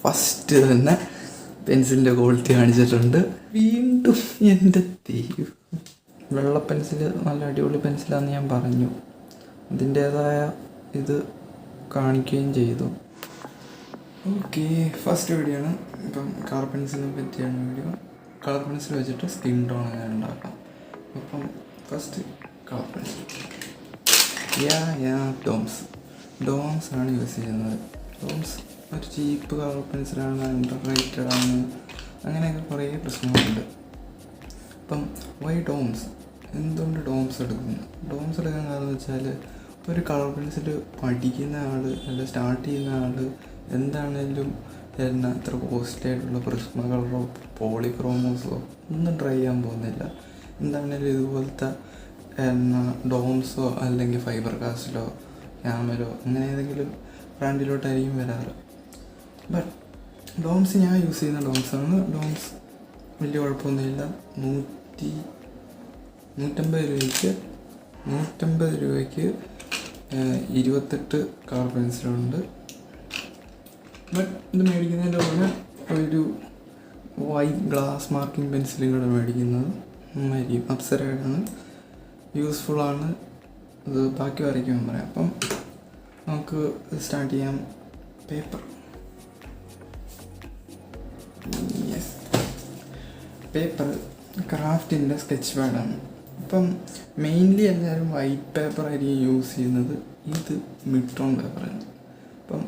First തന്നെ പെൻസിലിൻ്റെ quality കാണിച്ചിട്ടുണ്ട്. വീണ്ടും എൻ്റെ ദൈവം, വെള്ള പെൻസിൽ നല്ല അടിപൊളി പെൻസിലാണെന്ന് ഞാൻ പറഞ്ഞു. അതിൻ്റേതായ ഇത് കാണിക്കുകയും ചെയ്തു. ഓക്കെ, ഫസ്റ്റ് വീഡിയോ ആണ്. ഇപ്പം കളർ പെൻസിലിനെ പറ്റിയാണ് വീഡിയോ. കളർ പെൻസിൽ വെച്ചിട്ട് സ്കിൻ ടോൺ എങ്ങനെ ഉണ്ടാക്കാം. അപ്പം ഫസ്റ്റ് കളർ പെൻസിൽ ഡോംസ് ആണ് യൂസ് ചെയ്യുന്നത്. ഡോംസ് ഒരു ചീപ്പ് കളർ പെൻസിലാണ്, അണ്ടർ റേറ്റഡ് ആണ്, അങ്ങനെയൊക്കെ കുറേ പ്രശ്നങ്ങളുണ്ട്. അപ്പം എന്തുകൊണ്ട് ഡോംസ് എടുക്കുന്നു? ഡോംസ് എടുക്കാൻ കാരണം എന്ന് വെച്ചാൽ, ഒരു കളർ പെൻസിൽ പഠിക്കുന്ന ആൾ അല്ല സ്റ്റാർട്ട് ചെയ്യുന്ന ആൾ എന്താണേലും ഇത്ര കോസ്റ്റ്ലി ആയിട്ടുള്ള പ്രിസ്മ കളറോ പോളിക്രോമോസോ ഒന്നും ട്രൈ ചെയ്യാൻ പോകുന്നില്ല. എന്താണേലും ഇതുപോലത്തെ ഡോംസോ അല്ലെങ്കിൽ ഫൈബർ കാസ്റ്റിലോ ക്യാമലോ അങ്ങനെ ഏതെങ്കിലും ബ്രാൻഡിലോട്ടായിരിക്കും വരാറ്. ബട്ട് ഡോംസ് ഞാൻ യൂസ് ചെയ്യുന്ന ഡോംസാണ്. ഡോംസ് വലിയ കുഴപ്പമൊന്നുമില്ല. 150 രൂപയ്ക്ക് 28 കളർ പെൻസിലുണ്ട്. ബട്ട് ഇത് മേടിക്കുന്നതിൻ്റെ കൂടെ ഒരു വൈറ്റ് ഗ്ലാസ് മാർക്കിംഗ് പെൻസിലും കൂടെ മേടിക്കുന്നത് നന്നായിരിക്കും. അപ്സരയാണ്, യൂസ്ഫുള്ളാണ്. അത് ബാക്കി വരയ്ക്കുമ്പോൾ പറയാം. അപ്പം നമുക്ക് സ്റ്റാർട്ട് ചെയ്യാം. പേപ്പർ ക്രാഫ്റ്റിൻ്റെ സ്കെച്ച് പാഡാണ്. ഇപ്പം മെയിൻലി എല്ലാവരും വൈറ്റ് പേപ്പർ ആയിരിക്കും യൂസ് ചെയ്യുന്നത്. ഇത് മിഡ് ടോൺ പേപ്പറാണ്. അപ്പം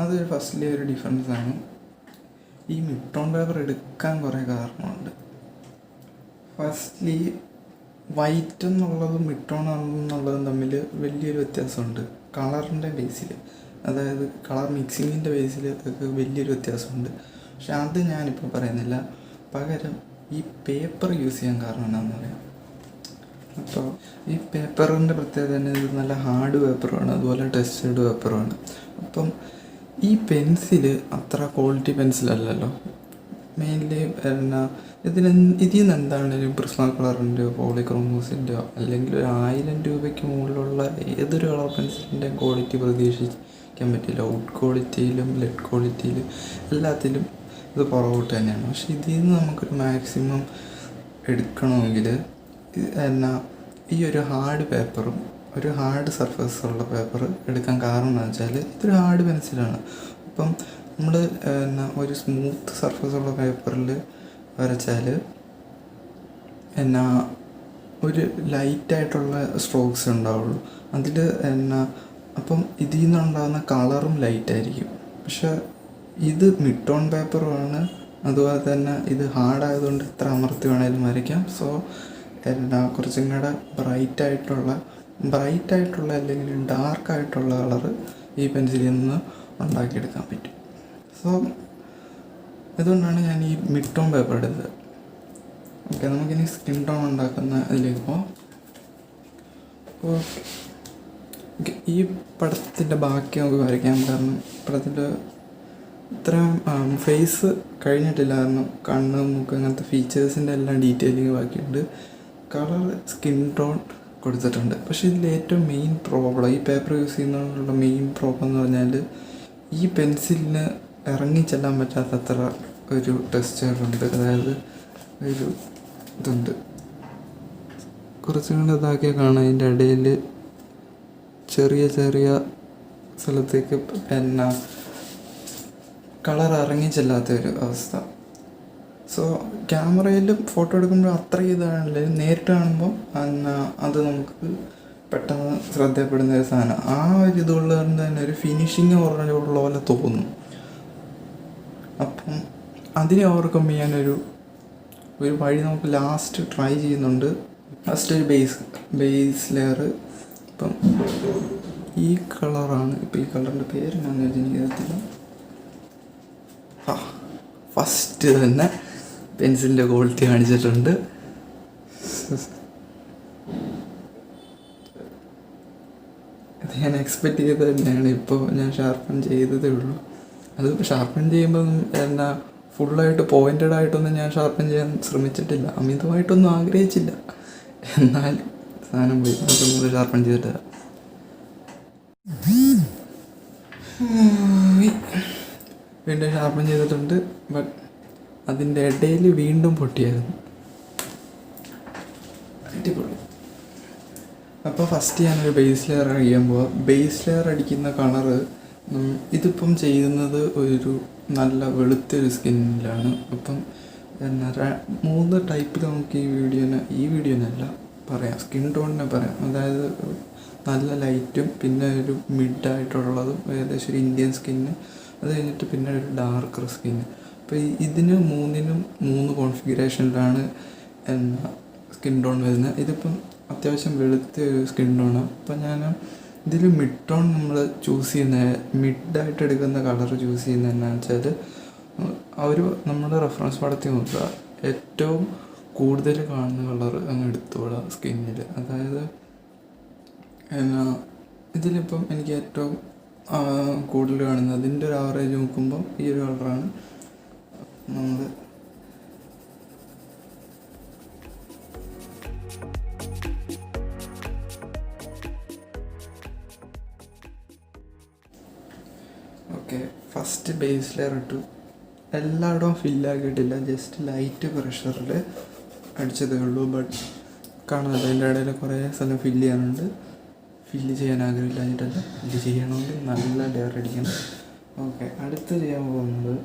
അതൊരു ഫസ്റ്റ്ലി ഒരു ഡിഫറൻസാണ്. ഈ മിഡ് ടോൺ പേപ്പർ എടുക്കാൻ കുറേ കാരണമുണ്ട്. ഫസ്റ്റ്ലി വൈറ്റ് എന്നുള്ളതും മിഡ് ടോൺ എന്നുള്ളതും തമ്മിൽ വലിയൊരു വ്യത്യാസമുണ്ട്. കളറിൻ്റെ ബേസിൽ, അതായത് കളർ മിക്സിങ്ങിൻ്റെ ബേസിൽ ഒക്കെ വലിയൊരു വ്യത്യാസമുണ്ട്. പക്ഷെ അത് ഞാനിപ്പോൾ പറയുന്നില്ല. പകരം ഈ പേപ്പർ യൂസ് ചെയ്യാൻ കാരണം എന്താണെന്ന് പറയാം. അപ്പോൾ ഈ പേപ്പറിൻ്റെ പ്രത്യേകത തന്നെ ഇത് നല്ല ഹാർഡ് പേപ്പറുമാണ്, അതുപോലെ ടെസ്റ്റഡ് പേപ്പറുമാണ്. അപ്പം ഈ പെൻസിൽ അത്ര ക്വാളിറ്റി പെൻസിലല്ലല്ലോ. മെയിൻലി ഇതിൽ നിന്ന് എന്താണെങ്കിലും പ്രിസ്മ കളറിൻ്റെയോ പോളിക്രോമോസിൻ്റെയോ അല്ലെങ്കിൽ 1000 രൂപയ്ക്ക് മുകളിലുള്ള ഏതൊരു കളർ പെൻസിലിൻ്റെ ക്വാളിറ്റി പ്രതീക്ഷിക്കാൻ പറ്റില്ല. വുഡ് ക്വാളിറ്റിയിലും ലെഡ് ക്വാളിറ്റിയിലും എല്ലാത്തിലും ഇത് പുറകോട്ട് തന്നെയാണ്. പക്ഷെ ഇതിൽ നിന്ന് നമുക്കൊരു മാക്സിമം എടുക്കണമെങ്കിൽ ഈ ഒരു ഹാർഡ് പേപ്പറും ഒരു ഹാർഡ് സർഫസുള്ള പേപ്പർ എടുക്കാൻ കാരണം എന്ന് വെച്ചാൽ ഇതൊരു ഹാർഡ് പെൻസിലാണ്. അപ്പം നമ്മൾ ഒരു സ്മൂത്ത് സർഫസുള്ള പേപ്പറിൽ വരച്ചാൽ ഒരു ലൈറ്റായിട്ടുള്ള സ്ട്രോക്സ് ഉണ്ടാവുള്ളൂ അതിൽ. അപ്പം ഇതിൽ നിന്നുണ്ടാകുന്ന കളറും ലൈറ്റായിരിക്കും. പക്ഷെ ഇത് മിഡ് ടോൺ പേപ്പറുമാണ്, അതുപോലെ തന്നെ ഇത് ഹാർഡായതുകൊണ്ട് എത്ര അമർത്തി വേണേലും വരയ്ക്കാം. സോ കുറച്ചും കൂടെ ബ്രൈറ്റായിട്ടുള്ള അല്ലെങ്കിൽ ഡാർക്കായിട്ടുള്ള കളറ് ഈ പെൻസിലിൽ നിന്ന് ഉണ്ടാക്കിയെടുക്കാൻ പറ്റും. സോ ഇതുകൊണ്ടാണ് ഞാൻ ഈ മിഡ് ടോൺ പേപ്പർ എടുത്തത്. ഓക്കെ, നമുക്കിനി സ്കിൻ ടോൺ ഉണ്ടാക്കുന്ന ഇതിലേക്ക് പോകാം. ഈ പടത്തിൻ്റെ ബാക്കി നമുക്ക് വരയ്ക്കാം. കാരണം പടത്തിൻ്റെ ഇത്രയും ഫേസ് കഴിഞ്ഞിട്ടില്ല. കാരണം കണ്ണ്, മൂക്ക് അങ്ങനത്തെ ഫീച്ചേഴ്സിൻ്റെ എല്ലാം ഡീറ്റെയിലിങ് ബാക്കിയുണ്ട്. കളർ സ്കിൻ ടോൺ കൊടുത്തിട്ടുണ്ട്. പക്ഷേ ഇതിൽ ഏറ്റവും മെയിൻ പ്രോബ്ലം, ഈ പേപ്പർ യൂസ് ചെയ്യുന്നതിനുള്ള മെയിൻ പ്രോബ്ലം എന്ന് പറഞ്ഞാൽ ഈ പെൻസിലിന് ഇറങ്ങിച്ചെല്ലാൻ പറ്റാത്തത്ര ഒരു ടെക്സ്ചറുണ്ട്. അതായത് ഒരു ഇതുണ്ട്, കുറച്ചും കൂടെ ഇതാക്കിയാൽ കാണാം. അതിൻ്റെ ഇടയിൽ ചെറിയ സ്ഥലത്തേക്ക് കളർ ഇറങ്ങിച്ചെല്ലാത്തൊരു അവസ്ഥ. സോ ക്യാമറയിലും ഫോട്ടോ എടുക്കുമ്പോൾ അത്ര ഇതാണല്ലേ, നേരിട്ട് കാണുമ്പോൾ അത് നമുക്ക് പെട്ടെന്ന് ശ്രദ്ധപ്പെടുന്ന ഒരു സാധനം. ആ ഒരു ഇതുള്ളത് തന്നെ ഒരു ഫിനിഷിങ് ഉള്ള പോലെ തോന്നും. അപ്പം അതിനെ ഓവർകം ചെയ്യാനൊരു വഴി നമുക്ക് ലാസ്റ്റ് ട്രൈ ചെയ്യുന്നുണ്ട്. ഫസ്റ്റ് ഒരു ബേസ് ലെയർ. ഇപ്പം ഈ കളറാണ്. ഇപ്പം ഈ കളറിൻ്റെ പേര് എന്നാന്ന് വെച്ചാൽ എനിക്ക് അറിയത്തില്ല. ഫസ്റ്റ് തന്നെ പെൻസിലിൻ്റെ ക്വാളിറ്റി കാണിച്ചിട്ടുണ്ട്. അത് ഞാൻ എക്സ്പെക്റ്റ് ചെയ്തത് തന്നെയാണ്. ഇപ്പോൾ ഞാൻ ഷാർപ്പൺ ചെയ്തതേ ഉള്ളൂ. അത് ഷാർപ്പൺ ചെയ്യുമ്പം ഫുള്ളായിട്ട് പോയിൻറ്റഡ് ആയിട്ടൊന്നും ഞാൻ ഷാർപ്പൺ ചെയ്യാൻ ശ്രമിച്ചിട്ടില്ല, അമിതമായിട്ടൊന്നും ആഗ്രഹിച്ചില്ല. എന്നാൽ സാധനം പോയി. അതൊന്നും ഷാർപ്പൺ ചെയ്തിട്ടില്ല. വീണ്ടും ഷാർപ്പൻ ചെയ്തിട്ടുണ്ട്. ബട്ട് അതിൻ്റെ ഇടയിൽ വീണ്ടും പൊട്ടിയായിരുന്നു. അടിപൊളി. അപ്പോൾ ഫസ്റ്റ് ഞാനൊരു ബേസ് ലെയർ അടിക്കാൻ പോവാം. ബേസ് ലെയർ അടിക്കുന്ന കളറ് ഇതിപ്പം ചെയ്യുന്നത് ഒരു നല്ല വെളുത്തൊരു സ്കിന്നിലാണ്. അപ്പം പിന്നെ 3 ടൈപ്പിൽ നമുക്ക് ഈ വീഡിയോനല്ല പറയാം, സ്കിൻ ടോണിനെ പറയാം. അതായത് നല്ല ലൈറ്റും പിന്നെ ഒരു മിഡായിട്ടുള്ളതും, ഏകദേശം ഒരു ഇന്ത്യൻ സ്കിന്ന്, അത് കഴിഞ്ഞിട്ട് പിന്നെ ഒരു ഡാർക്കർ സ്കിന്ന്. അപ്പോൾ ഇതിന് 3നും 3 കോൺഫിഗറേഷനിലാണ് സ്കിൻ ടോൺ വരുന്നത്. ഇതിപ്പം അത്യാവശ്യം വെളുത്ത ഒരു സ്കിൻ ടോണാണ്. അപ്പം ഞാൻ ഇതിൽ മിഡ് ടോൺ നമ്മൾ ചൂസ് ചെയ്യുന്ന, മിഡായിട്ട് എടുക്കുന്ന കളർ ചൂസ് ചെയ്യുന്നത് എന്നാന്ന് വെച്ചാൽ, നമ്മുടെ റെഫറൻസ് പടത്തിൽ നോക്കുക, ഏറ്റവും കൂടുതൽ കാണുന്ന കളർ അങ്ങ് എടുത്തോളുക സ്കിന്നിൽ. അതായത് ഇതിലിപ്പം എനിക്ക് ഏറ്റവും കൂടുതൽ കാണുന്നത്, അതിൻ്റെ ഒരു ആവറേജ് നോക്കുമ്പം ഈ ഒരു കളറാണ്. നമ്മൾ ഓക്കെ, ഫസ്റ്റ് ബേസ് ലെയർ ഇട്ടു. എല്ലായിടവും ഫില്ലാക്കിയിട്ടില്ല, ജസ്റ്റ് ലൈറ്റ് പ്രഷറിൽ അടിച്ചതേ ഉള്ളൂ. ബട്ട് കാണാമല്ലോ, അതിൻ്റെ ഇടയിൽ കുറേ സ്ഥലം ഫില്ല് ചെയ്യാനുണ്ട്. ഫില്ല് ചെയ്യാൻ ആഗ്രഹമില്ലാഞ്ഞിട്ടല്ല, ഫില്ല് ചെയ്യണമെങ്കിൽ നല്ല ലെയർ അടിക്കണം. ഓക്കെ, അടുത്ത് ചെയ്യാൻ പോകുന്നത്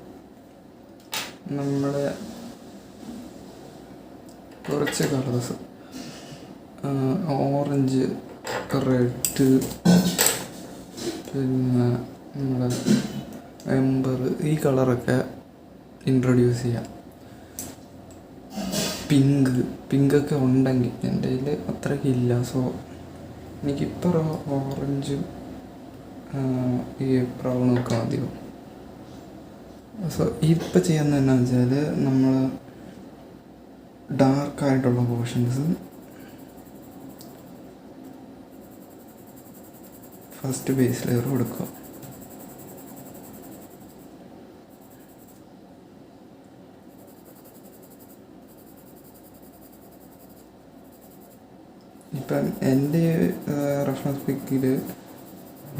നമ്മുടെ കുറച്ച് കളേഴ്സ്, ഓറഞ്ച്, റെഡ്, പിന്നെ നമ്മുടെ എംബർ, ഈ കളറൊക്കെ ഇൻട്രൊഡ്യൂസ് ചെയ്യാം. പിങ്കൊക്കെ ഉണ്ടെങ്കിൽ, എൻ്റെ കയ്യിൽ അത്രയ്ക്കില്ല. സോ എനിക്കിപ്പോൾ ഓറഞ്ചും ഈ ബ്രൗണൊക്കെ മതിയോ. സോ ഇപ്പം ചെയ്യുന്നത് എന്നാന്ന് വെച്ചാൽ, നമ്മൾ ഡാർക്കായിട്ടുള്ള പോർഷൻസ് ഫസ്റ്റ് ബേസ് ലെയർ കൊടുക്കുക. ഇപ്പം എൻ്റെ റെഫറൻസ് പിക്കിൽ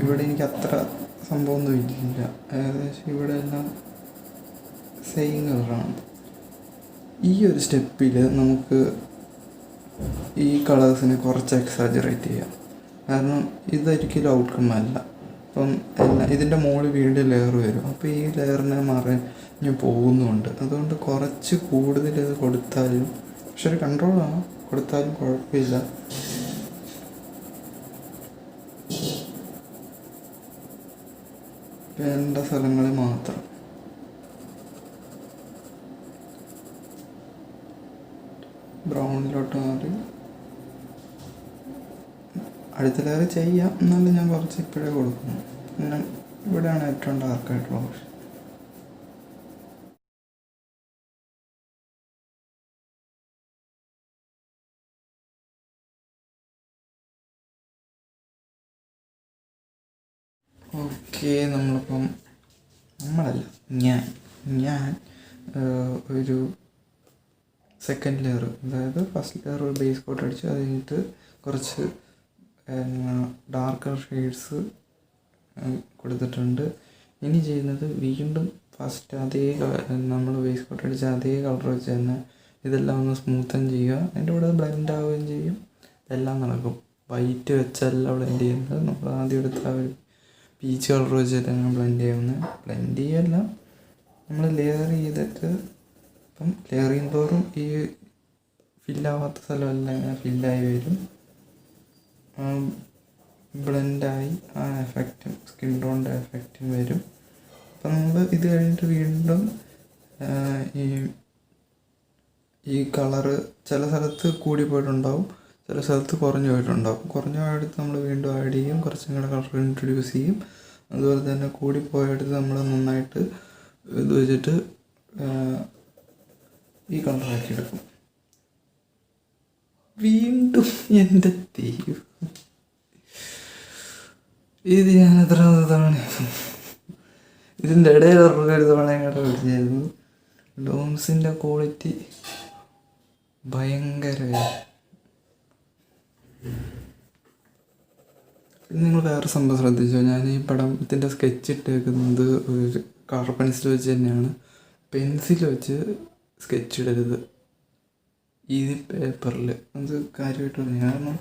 ഇവിടെ എനിക്ക് അത്ര സംഭവമൊന്നും ഇല്ല. ഏകദേശം ഇവിടെ എല്ലാം സെയിം കളറാണ്. ഈ ഒരു സ്റ്റെപ്പിൽ നമുക്ക് ഈ കളേഴ്സിനെ കുറച്ച് എക്സാജറേറ്റ് ചെയ്യാം. കാരണം ഇതൊരിക്കലും ഔട്ട്കം അല്ല. അപ്പം ഇതിൻ്റെ മുകളിൽ വീണ്ടും ലെയർ വരും. അപ്പോൾ ഈ ലെയറിനെ മറിഞ്ഞ് പോകുന്നുണ്ട്. അതുകൊണ്ട് കുറച്ച് കൂടുതൽ ഇത് കൊടുത്താലും, പക്ഷെ ഒരു കൺട്രോളാണ്, കൊടുത്താലും കുഴപ്പമില്ല. വേണ്ട സ്ഥലങ്ങളിൽ മാത്രം. ബ്രൗണിലോട്ട് മാറി അടുത്ത ലെയർ ചെയ്യാം. എന്നാലും ഞാൻ കുറച്ച് ഇപ്പോഴേ കൊടുക്കുന്നു. പിന്നെ ഇവിടെയാണ് ഏറ്റവും ഡാർക്കായിട്ടുള്ള ഓപ്ഷൻ. ഓക്കെ, ഞാൻ ഒരു സെക്കൻഡ് ലെയർ, അതായത് ഫസ്റ്റ് ലെയർ ഒരു ബേസ് കോട്ട് അടിച്ചു. അത് കഴിഞ്ഞിട്ട് കുറച്ച് ഡാർക്കർ ഷെയ്ഡ്സ് കൊടുത്തിട്ടുണ്ട്. ഇനി ചെയ്യുന്നത് വീണ്ടും ഫസ്റ്റ് അതേ നമ്മൾ ബേസ് കോട്ട് അടിച്ച അതേ കളർ വെച്ച് തന്നെ ഇതെല്ലാം ഒന്ന് സ്മൂത്തൻ ചെയ്യുക. അതിൻ്റെ കൂടെ ബ്ലെൻഡ് ആവുകയും ചെയ്യും. എല്ലാം നടക്കും. വൈറ്റ് വെച്ചല്ല ബ്ലെൻഡ് ചെയ്യുന്നത്. നമ്മൾ ആദ്യം എടുത്ത ആ ഒരു പീച്ച് കളർ വെച്ചിട്ടാണ് ബ്ലെൻഡ് ചെയ്യുന്നത്. ബ്ലെൻഡ് ചെയ്യല്ല, നമ്മൾ ലെയർ ചെയ്തിട്ട്, അപ്പം ലെയർ ചെയ്യുന്നതോറും ഈ ഫില്ലാവാത്ത സ്ഥലമെല്ലാം ഇങ്ങനെ ഫില്ലായി വരും. ബ്ലെൻഡായി ആ എഫക്റ്റും സ്കിൻ ടോണിൻ്റെ എഫക്റ്റും വരും. അപ്പം നമ്മൾ ഇത് കഴിഞ്ഞിട്ട് വീണ്ടും ഈ കളറ് ചില സ്ഥലത്ത് കൂടി പോയിട്ടുണ്ടാവും, ചില സ്ഥലത്ത് കുറഞ്ഞു പോയിട്ടുണ്ടാവും. കുറഞ്ഞു പോയടുത്ത് നമ്മൾ വീണ്ടും ആഡ് ചെയ്യും, കുറച്ചും കൂടെ കളർ ഇൻട്രൊഡ്യൂസ് ചെയ്യും. അതുപോലെ തന്നെ കൂടിപ്പോയടുത്ത് നമ്മൾ നന്നായിട്ട് ഇത് വെച്ചിട്ട് ഈ കളറാക്കി എടുക്കും. വീണ്ടും എൻ്റെ ദൈവം, ഇത് ഞാൻ എത്ര തവണ ഇതിൻ്റെ ഇടയിൽ ഒരു തവണ ഇങ്ങോട്ട് വിളിച്ചായിരുന്നു. ഡോംസിൻ്റെ ക്വാളിറ്റി ഭയങ്കരമായി. നിങ്ങൾ വേറെ സംഭവം ശ്രദ്ധിച്ചോ, ഞാൻ ഈ പടത്തിൻ്റെ സ്കെച്ച് ഇട്ടേക്കുന്നത് ഒരു കളർ പെൻസിൽ വെച്ച് തന്നെയാണ്. പെൻസിൽ വെച്ച് സ്കെച്ച് ഇടരുത് ഈ പേപ്പറിൽ. അത് കാര്യമായിട്ട് പറഞ്ഞു. കാരണം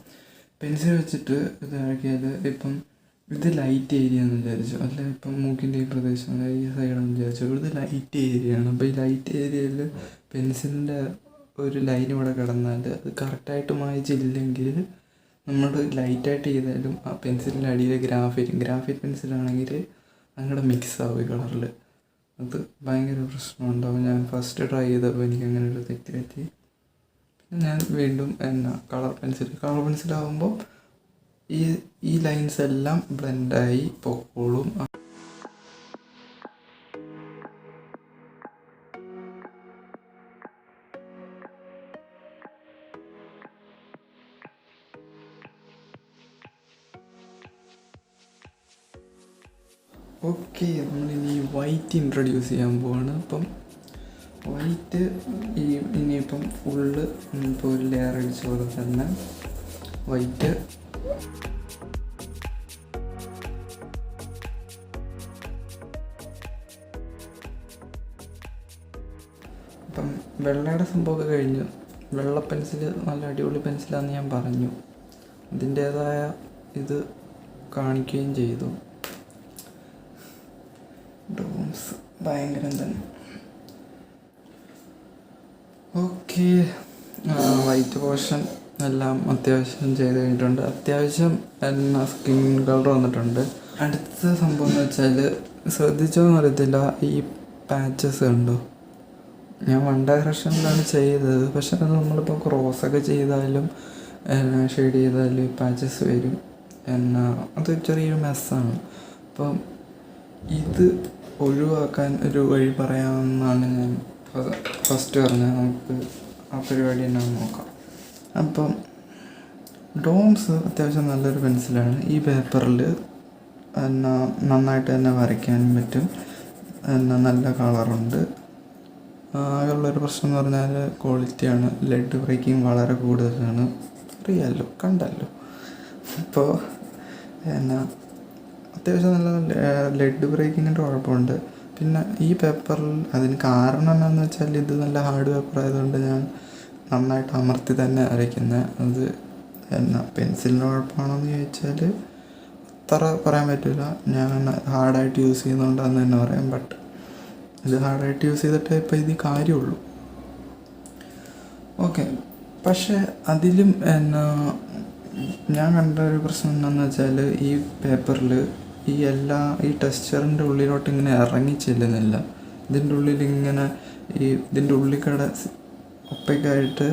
പെൻസിൽ വെച്ചിട്ട് ഇതാക്കിയാൽ ഇപ്പം ഇത് ലൈറ്റ് ഏരിയ എന്ന് വിചാരിച്ചു, അല്ല ഇപ്പം മൂക്കിൻ്റെ ഈ പ്രദേശം ഈ സൈഡെന്ന് വിചാരിച്ചു. ഇത് ലൈറ്റ് ഏരിയയാണ്. അപ്പോൾ ഈ ലൈറ്റ് ഏരിയയിൽ പെൻസിലിൻ്റെ ഒരു ലൈൻ ഇവിടെ കിടന്നാൽ അത് കറക്റ്റായിട്ട് മായ്ച്ചില്ലെങ്കിൽ നമ്മൾ ലൈറ്റായിട്ട് ചെയ്താലും ആ പെൻസിലിൻ്റെ അടിയിൽ ഗ്രാഫൈറ്റ് പെൻസിലാണെങ്കിൽ അങ്ങോട്ട് മിക്സ് ആവും ഈ കളറിൽ. അത് ഭയങ്കര പ്രശ്നമുണ്ടാവും. ഞാൻ ഫസ്റ്റ് ട്രൈ ചെയ്തപ്പോൾ എനിക്ക് അങ്ങനെ ഒരു തെറ്റ് പറ്റി. പിന്നെ ഞാൻ വീണ്ടും കളർ പെൻസിലാകുമ്പോൾ ഈ ലൈൻസ് എല്ലാം ബ്ലെൻഡായി പൊക്കോളും. ഓക്കെ, നമ്മളിനി വൈറ്റ് ഇൻട്രൊഡ്യൂസ് ചെയ്യാൻ പോവാണ്. അപ്പം വൈറ്റ് ഇനിയിപ്പം ഫുള്ള് ഇപ്പോൾ ഒരു ലെയർ അടിച്ച പോലെ തന്നെ വൈറ്റ് അപ്പം വെള്ളയുടെ സംഭവമൊക്കെ കഴിഞ്ഞു. വെള്ള പെൻസിൽ നല്ല അടിപൊളി പെൻസിലാണെന്ന് ഞാൻ പറഞ്ഞു. അതിൻ്റേതായ ഇത് കാണിക്കുകയും ചെയ്തു. ഡോംസ് ഭയങ്കരം തന്നെ. ഓക്കെ, വൈറ്റ് പോർഷൻ എല്ലാം അത്യാവശ്യം ചെയ്ത് കഴിഞ്ഞിട്ടുണ്ട്. അത്യാവശ്യം സ്കിൻ കളർ വന്നിട്ടുണ്ട്. അടുത്ത സംഭവം എന്ന് വെച്ചാൽ ശ്രദ്ധിച്ചോന്ന് അറിയത്തില്ല, ഈ പാച്ചസ് ഉണ്ടോ? ഞാൻ 1 ഡയറക്ഷനിലാണ് ചെയ്തത്, പക്ഷെ അത് നമ്മളിപ്പോൾ ക്രോസൊക്കെ ചെയ്താലും ഷെയ്ഡ് ചെയ്താലും ഈ പാച്ചസ് വരും. അത് ചെറിയൊരു മെസ്സാണ്. അപ്പം ഇത് ഒഴിവാക്കാൻ ഒരു വഴി പറയാമെന്നാണ് ഞാൻ ഫസ്റ്റ് പറഞ്ഞത്. നമുക്ക് ആ പരിപാടി തന്നെ നോക്കാം. അപ്പം ഡോംസ് അത്യാവശ്യം നല്ലൊരു പെൻസിലാണ്. ഈ പേപ്പറിൽ നന്നായിട്ട് തന്നെ വരയ്ക്കാനും പറ്റും. നല്ല കളറുണ്ട്. ആകെയുള്ളൊരു പ്രശ്നം എന്ന് പറഞ്ഞാൽ ക്വാളിറ്റിയാണ്. ലെഡ് ബ്രേക്കിംഗ് വളരെ കൂടുതലാണ്. അറിയാമല്ലോ, കണ്ടല്ലോ. അപ്പോൾ അത്യാവശ്യം നല്ല ലെഡ് ബ്രേക്കിങ്ങിൻ്റെ കുഴപ്പമുണ്ട്. പിന്നെ ഈ പേപ്പറിൽ അതിന് കാരണം എന്താണെന്ന് വെച്ചാൽ ഇത് നല്ല ഹാർഡ് പേപ്പർ ആയതുകൊണ്ട് ഞാൻ നന്നായിട്ട് അമർത്തി തന്നെ വരയ്ക്കുന്നത്. അത് പെൻസിലിൻ്റെ കുഴപ്പമാണോയെന്ന് ചോദിച്ചാൽ അത്ര പറയാൻ പറ്റില്ല. ഞാൻ ഹാർഡായിട്ട് യൂസ് ചെയ്യുന്നതുകൊണ്ടാണെന്ന് തന്നെ പറയാം. ബട്ട് ഇത് ഹാർഡായിട്ട് യൂസ് ചെയ്തിട്ടേ ഇപ്പോൾ ഇത് കാര്യമുള്ളൂ. ഓക്കെ, പക്ഷേ അതിലും ഞാൻ കണ്ട ഒരു പ്രശ്നം എന്താണെന്ന് വെച്ചാൽ ഈ പേപ്പറിൽ ഈ ടെക്സ്ചറിൻ്റെ ഉള്ളിലോട്ട് ഇങ്ങനെ ഇറങ്ങി ചെല്ലുന്നില്ല. ഇതിൻ്റെ ഉള്ളിൽ ഇങ്ങനെ ഇതിൻ്റെ ഉള്ളിക്കട ഒപ്പയ്ക്കായിട്ട്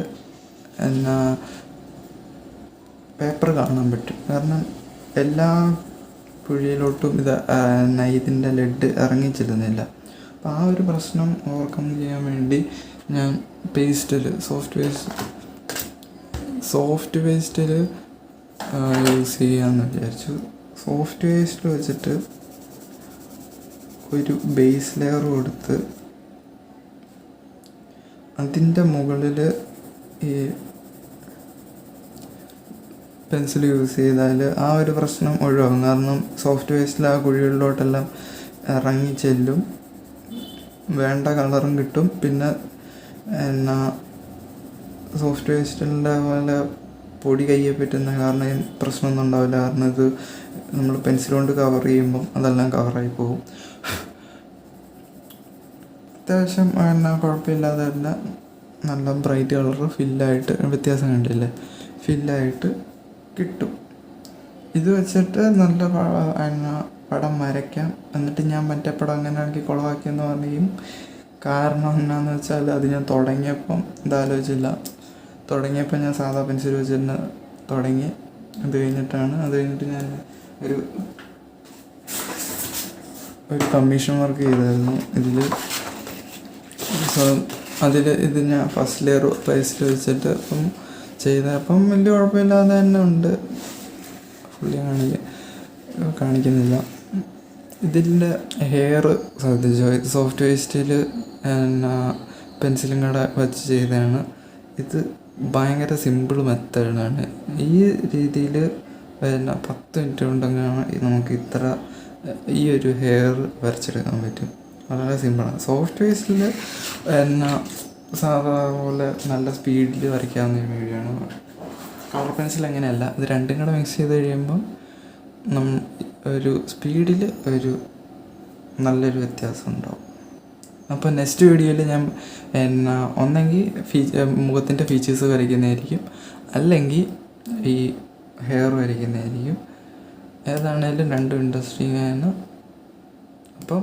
പേപ്പർ കാണാൻ പറ്റും. കാരണം എല്ലാ കുഴിയിലോട്ടും ഇതിൻ്റെ ലെഡ് ഇറങ്ങി ചെല്ലുന്നില്ല. അപ്പോൾ ആ ഒരു പ്രശ്നം ഓവർകം ചെയ്യാൻ വേണ്ടി ഞാൻ സോഫ്റ്റ് വേസ്റ്റിൽ യൂസ് ചെയ്യാമെന്ന് വിചാരിച്ചു. സോഫ്റ്റ് വേസ്റ്റിൽ വെച്ചിട്ട് ഒരു ബേസ് ലെയർ കൊടുത്ത് അതിൻ്റെ മുകളിൽ ഈ പെൻസിൽ യൂസ് ചെയ്താൽ ആ ഒരു പ്രശ്നം ഒഴിവാകും. കാരണം സോഫ്റ്റ് വേസ്റ്റിൽ ആ കുഴികളിലോട്ടെല്ലാം ഇറങ്ങി ചെല്ലും, വേണ്ട കളറും കിട്ടും. പിന്നെ സോഫ്റ്റ് വേസ്റ്റിൻ്റെ പോലെ പൊടി കയ്യെ പറ്റുന്ന കാരണം പ്രശ്നമൊന്നും ഉണ്ടാവില്ല. കാരണം ഇത് നമ്മൾ പെൻസിൽ കൊണ്ട് കവർ ചെയ്യുമ്പം അതെല്ലാം കവറായി പോകും. അത്യാവശ്യം കുഴപ്പമില്ലാതെ തന്നെ നല്ല ബ്രൈറ്റ് കളർ ഫില്ലായിട്ട്, വ്യത്യാസം കണ്ടില്ലേ, ഫില്ലായിട്ട് കിട്ടും. ഇത് വെച്ചിട്ട് നല്ല പടം വരയ്ക്കാം. എന്നിട്ട് ഞാൻ മറ്റേ പടം അങ്ങനെ ആക്കി കുളമാക്കിയെന്ന് പറയും. കാരണം എന്നാന്ന് വെച്ചാൽ അത് ഞാൻ തുടങ്ങിയപ്പം ഇതാലോചിച്ചില്ല. തുടങ്ങിയപ്പോൾ ഞാൻ സാധാ പെൻസിൽ വെച്ച് തന്നെ തുടങ്ങി. അത് കഴിഞ്ഞിട്ട് ഞാൻ ഒരു കമ്മീഷൻ വർക്ക് ചെയ്തായിരുന്നു ഇതിൽ. ഇത് ഞാൻ ഫസ്റ്റ് ലെയർ പേസ്റ്റിൽ വെച്ചിട്ട് അപ്പം വലിയ കുഴപ്പമില്ലാതെ തന്നെ ഉണ്ട്. ഫുള്ളി കാണിക്കുന്നില്ല. ഇതിൻ്റെ ഹെയർ ശ്രദ്ധിച്ചോ? ഇത് സോഫ്റ്റ് വേസ്റ്റിൽ പെൻസിലും കൂടെ വെച്ച് ചെയ്തതാണ്. ഇത് ഭയങ്കര സിമ്പിൾ മെത്തേഡാണ്. ഈ രീതിയിൽ 10 മിനിറ്റ് കൊണ്ടങ്ങനെ നമുക്ക് ഈ ഒരു ഹെയർ വരച്ചെടുക്കാൻ പറ്റും. വളരെ സിമ്പിളാണ്. സോഫ്റ്റ് വേസിൽ എന്നാ സാധാ പോലെ നല്ല സ്പീഡിൽ വരയ്ക്കാവുന്ന ഒരു മീഡിയമാണ്. കളർ പെൻസിൽ അങ്ങനെയല്ല, ഇത് രണ്ടും കൂടെ മിക്സ് ചെയ്ത് കഴിയുമ്പം ഒരു സ്പീഡിൽ നല്ലൊരു വ്യത്യാസം ഉണ്ടാവും. അപ്പോൾ നെക്സ്റ്റ് വീഡിയോയിൽ ഞാൻ ഒന്നെങ്കിൽ മുഖത്തിൻ്റെ ഫീച്ചേഴ്സ് വരയ്ക്കുന്നതായിരിക്കും, അല്ലെങ്കിൽ ഈ ഹെയർ വരയ്ക്കുന്നതായിരിക്കും. ഏതാണേലും രണ്ടും ഇൻട്രസ്റ്റിംഗ് ആണ്. അപ്പം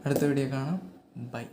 അടുത്ത വീഡിയോ കാണാം. ബൈ.